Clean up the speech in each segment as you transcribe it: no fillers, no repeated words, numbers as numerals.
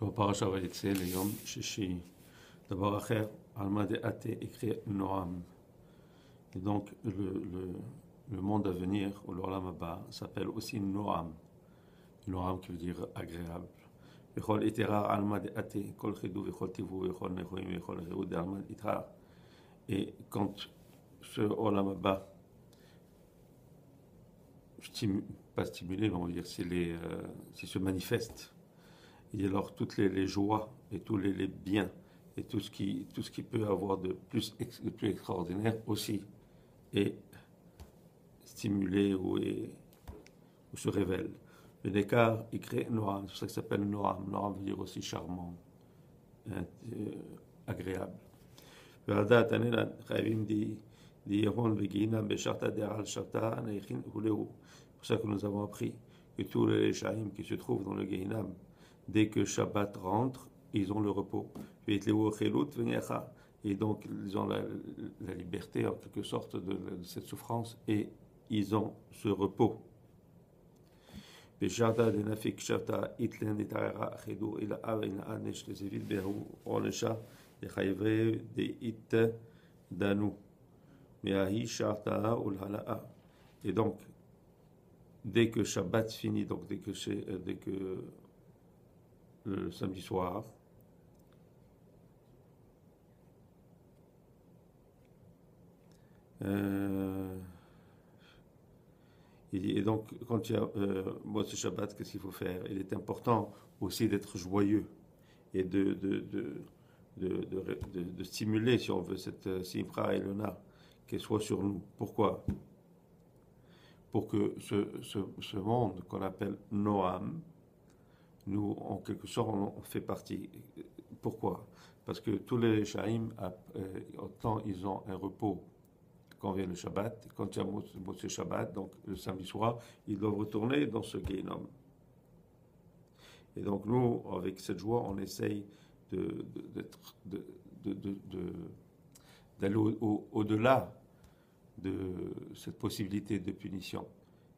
בפרשה ויצא ליום שישי, דבר אחר, Alma de Ate écrit Noam. Et donc, le monde à venir, ou l'Olam Haba, s'appelle aussi Noam. Noam qui veut dire agréable. Vechol iterar Alma de Ate, kol chidou, vechol tivou, vechol nechoim, vechol rehoud de Alma iterar. Et quand ce Olam Haba, pas stimulé, mais on va dire, s'il se manifeste, et alors toutes les joies et tous les biens et tout ce qui peut avoir de plus extraordinaire aussi est stimulé ou se révèle. Le Nekar, il crée Noam, c'est pour ça que ça s'appelle Noam. Noam veut dire aussi charmant, agréable. C'est pour ça que nous avons appris que tous les Réchaïm qui se trouvent dans le Gehinam, dès que Shabbat rentre, ils ont le repos. Et donc, ils ont la liberté, en quelque sorte, de cette souffrance, et ils ont ce repos. Et donc, dès que Shabbat finit, donc dès que le samedi soir, et donc quand il y a Motse Shabbat, qu'est-ce qu'il faut faire? Il est important aussi d'être joyeux et de stimuler, si on veut, cette simra et lona qu'elle soit sur nous. Pourquoi? Pour que ce monde qu'on appelle Noam, nous, en quelque sorte, on fait partie. Pourquoi? Parce que tous les Shaïm, autant ils ont un repos quand vient le Shabbat, quand il y a Motse Shabbat, donc le samedi soir, ils doivent retourner dans ce Gehinnom. Et donc nous, avec cette joie, on essaye d'aller au-delà de cette possibilité de punition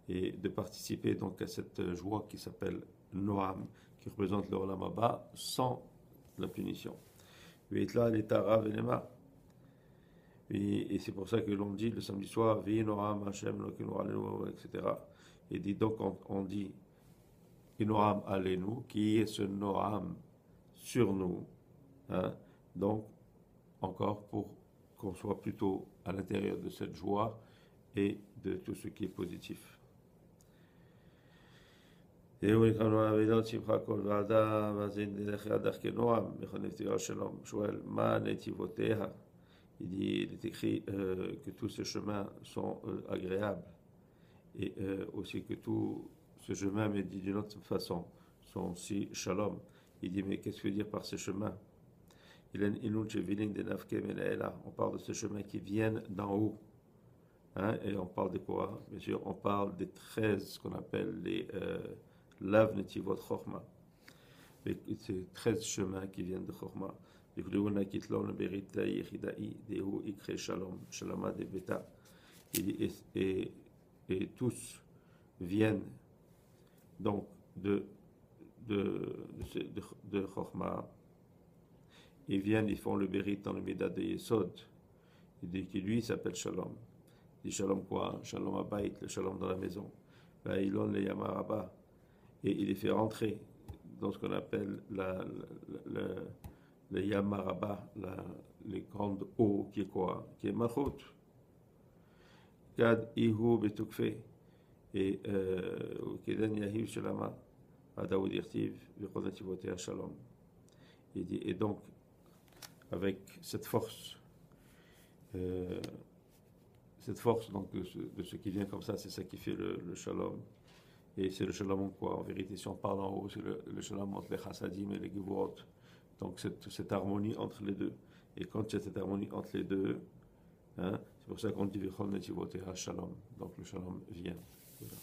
et de participer donc à cette joie qui s'appelle Noam, qui représente le Olam Haba sans la punition. Et c'est pour ça que l'on dit le samedi soir, etc. Et dit donc on dit Noam alenu, qui est ce Noam sur nous. Hein? Donc, encore pour qu'on soit plutôt à l'intérieur de cette joie et de tout ce qui est positif. Il est écrit que tous ces chemins sont agréables et aussi que tout ce chemin, mais dit d'une autre façon, sont aussi shalom. Il dit, mais qu'est-ce que veut dire par ces chemins? On parle de ces chemins qui viennent d'en haut. Hein, et on parle de quoi? Bien sûr, on parle des 13, ce qu'on appelle les Lav Netivot Chorma. Ces 13 chemins qui viennent de Chorma. Et tous viennent donc de Chorma. Ils viennent, ils font le Bérit dans le Médat de Yesod. Il dit que lui s'appelle Shalom. Il dit Shalom quoi? Shalom Abayit, le Shalom dans la maison. Ilon le Yamaraba. Et il les fait rentrer dans ce qu'on appelle le Yamaraba, les grandes eaux, qui est quoi? Qui est Malchut. Gad Ihu Betukfe. Et Keden Yahiv Shalama. Adaoud Irtiv, Vikonativotea Shalom. Il dit, et donc, avec cette force donc de ce qui vient comme ça, c'est ça qui fait le shalom. Et c'est le shalom quoi? En vérité, si on parle en haut, c'est le shalom entre les chassadim et les gevurot. Donc cette harmonie entre les deux. Et quand il y a cette harmonie entre les deux, hein, c'est pour ça qu'on dit Vichol Netivotea Shalom. Donc le shalom vient. Voilà.